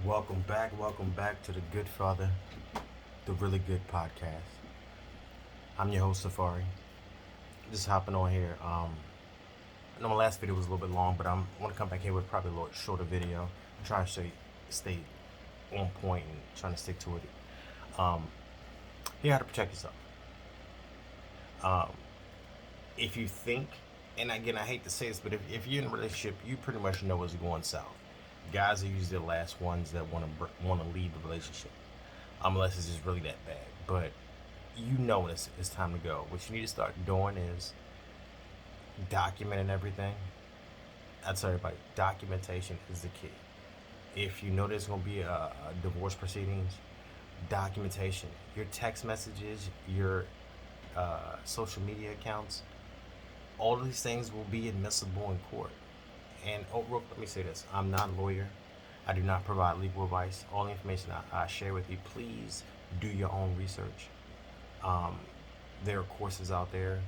Welcome back to the Good Father, the Really Good Podcast. I'm your host Safari. Just hopping on here. I know my last video was a little bit long, but I want to come back here with probably a little shorter video. I'm trying to stay on point and trying to stick to it. Here, how to protect yourself. Um, if you think, and again, I hate to say this, but if you're in a relationship, you pretty much know what's going south. Guys are usually the last ones that want to leave the relationship, unless it's just really that bad. But you know it's time to go. What you need to start doing is documenting everything. I tell everybody, documentation is the key. If you know there's going to be a divorce proceedings, documentation, your text messages, your social media accounts, all of these things will be admissible in court. And let me say this: I'm not a lawyer. I do not provide legal advice. All the information I share with you, please do your own research. Um, there are courses out there.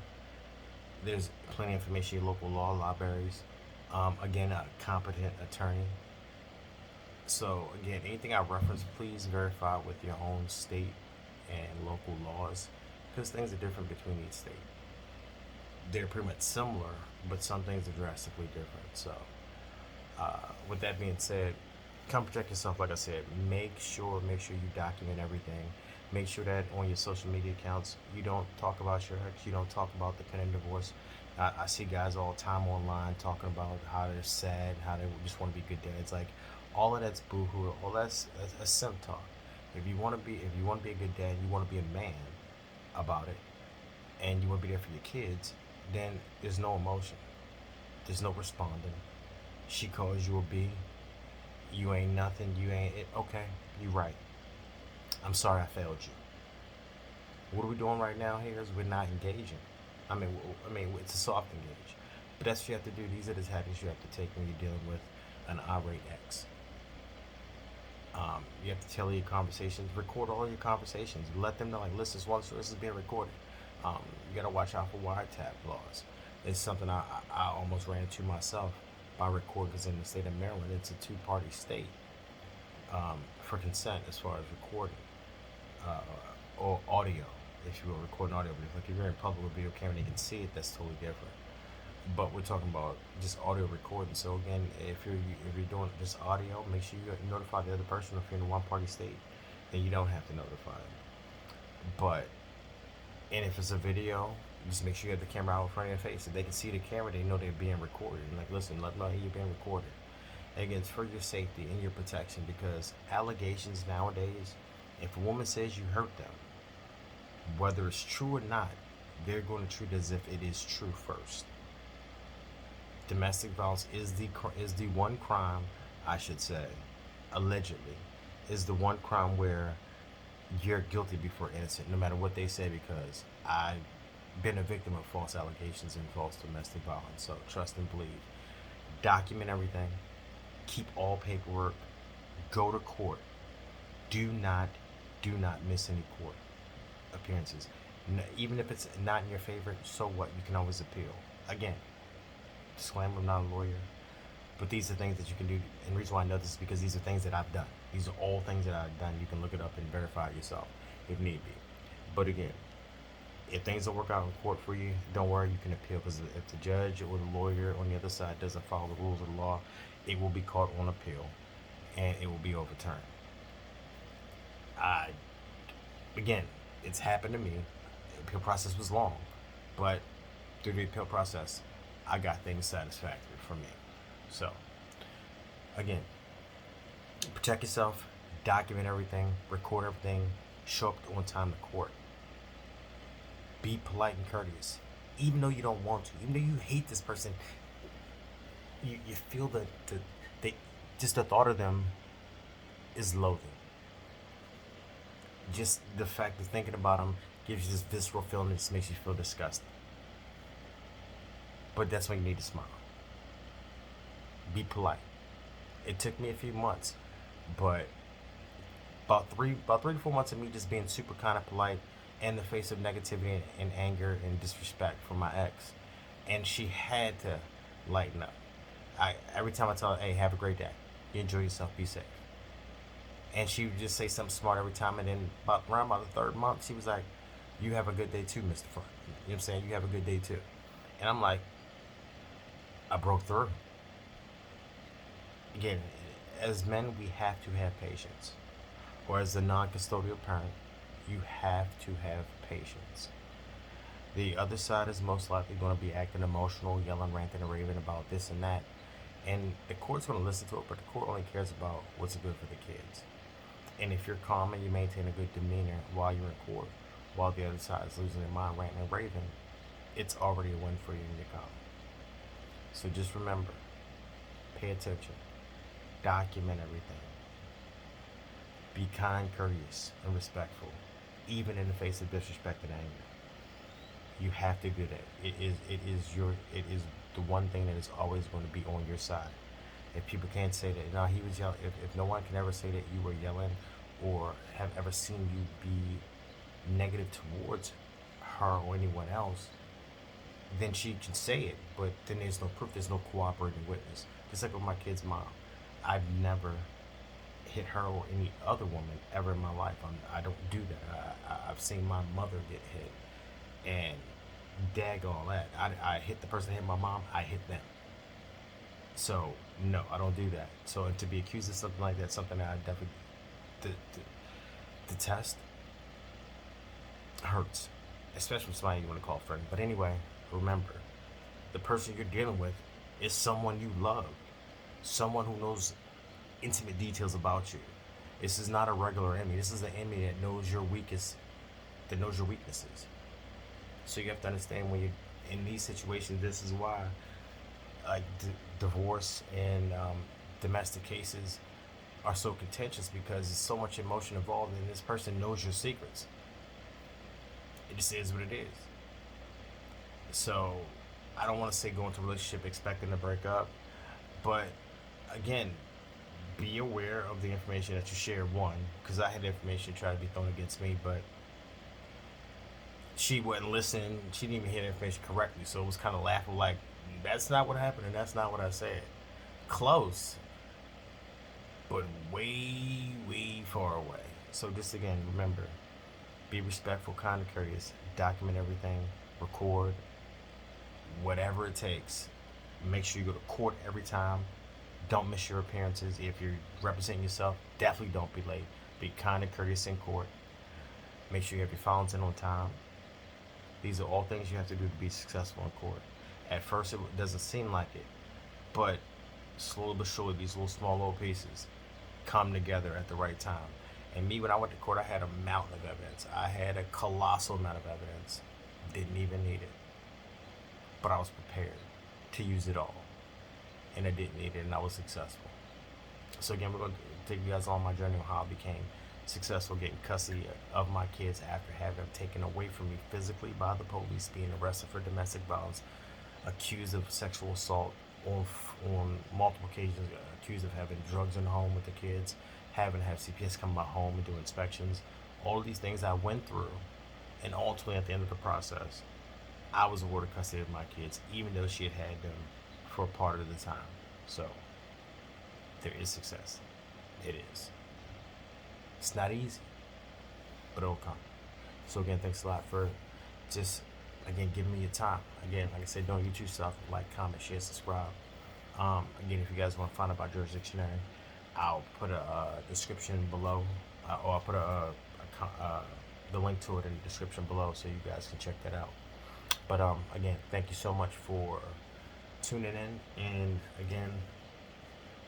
There's plenty of information in your local law libraries. Again, a competent attorney. So again, anything I reference, please verify with your own state and local laws, because things are different between each state. They're pretty much similar, but some things are drastically different. So, with that being said, come protect yourself. Like I said, make sure you document everything. Make sure that on your social media accounts, you don't talk about your ex. You don't talk about the pending divorce. I see guys all the time online talking about how they're sad, how they just want to be good dads. Like all of that's boohoo. All that's a simp talk. If you want to be a good dad, you want to be a man about it, and you want to be there for your kids, then there's no emotion. There's no responding. She calls you a B. You ain't nothing. You ain't it. Okay, you right. I'm sorry I failed you. What are we doing right now here is we're not engaging. It's a soft engage. But that's what you have to do. These are the tactics you have to take when you're dealing with an irate ex. You have to tailor your conversations, record all your conversations, let them know, like, listen, this is being recorded. You got to watch out for wiretap laws. It's something I almost ran into myself by recording, because in the state of Maryland, it's a two-party state for consent as far as recording uh, or audio. If you were recording audio, but if you're in public with video camera and you can see it, that's totally different. But we're talking about just audio recording. So again, if you're doing just audio, make sure you notify the other person. If you're in a one-party state, then you don't have to notify them. But and if it's a video, just make sure you have the camera out in front of your face. If they can see the camera, they know they're being recorded. And like, listen, let them know you're being recorded. And again, it's for your safety and your protection, because allegations nowadays, if a woman says you hurt them, whether it's true or not, they're going to treat it as if it is true first. Domestic violence is the one crime, I should say, allegedly, is the one crime where you're guilty before innocent, no matter what they say, because I've been a victim of false allegations and false domestic violence. So trust and believe. Document everything. Keep all paperwork. Go to court. Do not miss any court appearances. Even if it's not in your favor, so what? You can always appeal. Again, disclaimer, I'm not a lawyer, but these are things that you can do. And the reason why I know this is because these are things that I've done. These are all things that I've done. You can look it up and verify it yourself if need be. But again, if things don't work out in court for you, don't worry, you can appeal, because if the judge or the lawyer on the other side doesn't follow the rules of the law, it will be caught on appeal and it will be overturned. Again, it's happened to me. The appeal process was long, but through the appeal process, I got things satisfactory for me. So, again, protect yourself, document everything, record everything, show up on time to court. Be polite and courteous, even though you don't want to, even though you hate this person. You feel that just the thought of them is loathing. Just the fact of thinking about them gives you this visceral feeling that just makes you feel disgusted. But that's when you need to smile. Be polite. It took me a few months, but about 3 to 4 months of me just being super kind of polite in the face of negativity and anger and disrespect from my ex, and she had to lighten up. Every time I tell her, hey, have a great day, you enjoy yourself, be safe. And she would just say something smart every time. And then around about the third month, she was like, "You have a good day too, Mr. Fun." You know what I'm saying? You have a good day too. And I'm like, I broke through. Again, as men, we have to have patience. Or as a non-custodial parent, you have to have patience. The other side is most likely going to be acting emotional, yelling, ranting, and raving about this and that. And the court's going to listen to it, but the court only cares about what's good for the kids. And if you're calm and you maintain a good demeanor while you're in court, while the other side is losing their mind, ranting, and raving, it's already a win for you and your calm. So just remember, pay attention, document everything, be kind, courteous, and respectful, even in the face of disrespect and anger. You have to do that. It is the one thing that is always going to be on your side. If people can't say that, no, he was yelling. If no one can ever say that you were yelling, or have ever seen you be negative towards her or anyone else, then she can say it. But then there's no proof. There's no cooperating witness. Just like with my kid's mom, I've never hit her or any other woman ever in my life. I don't do that. I've seen my mother get hit, and dag all that. I hit the person that hit my mom. I hit them. So no, I don't do that. So and to be accused of something like that, something that I definitely detest, hurts, especially with somebody you want to call a friend. But anyway, remember, the person you're dealing with is someone you love, someone who knows intimate details about you. This is not a regular enemy. This is an enemy that knows your weakest, that knows your weaknesses. So you have to understand when you're in these situations, this is why, like divorce and domestic cases are so contentious, because there's so much emotion involved, and this person knows your secrets. It just is what it is. So I don't want to say go into a relationship expecting to break up, but again, be aware of the information that you share. One, because I had information try to be thrown against me, but she wouldn't listen. She didn't even hear the information correctly, so it was kind of laughable. Like, that's not what happened, and that's not what I said. Close, but way, way far away. So just again, remember, be respectful, kind, and courteous. Document everything. Record. Whatever it takes. Make sure you go to court every time. Don't miss your appearances. If you're representing yourself, definitely don't be late. Be kind and courteous in court. Make sure you have your filings in on time. These are all things you have to do to be successful in court. At first, it doesn't seem like it, but slowly but surely, these little pieces come together at the right time. And me, when I went to court, I had a mountain of evidence. I had a colossal amount of evidence. Didn't even need it. But I was prepared to use it all. And I didn't need it, and I was successful. So again, we're going to take you guys on my journey on how I became successful getting custody of my kids after having them taken away from me physically by the police, being arrested for domestic violence, accused of sexual assault on multiple occasions, accused of having drugs in the home with the kids, having to have CPS come to my home and do inspections. All of these things I went through, and ultimately at the end of the process, I was awarded custody of my kids, even though she had them for part of the time. So there is success. It is. It's not easy, but it'll come. So again, thanks a lot for just, again, giving me your time. Again, like I said, don't get yourself, like, comment, share, subscribe. Again, if you guys want to find out about jurisdictionary, I'll put a description below, or I'll put the link to it in the description below, so you guys can check that out. But again, thank you so much for tuning in, and again,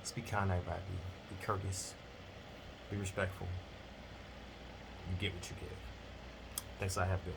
just be kind to everybody, be courteous, be respectful. You get what you give. Thanks, I have good.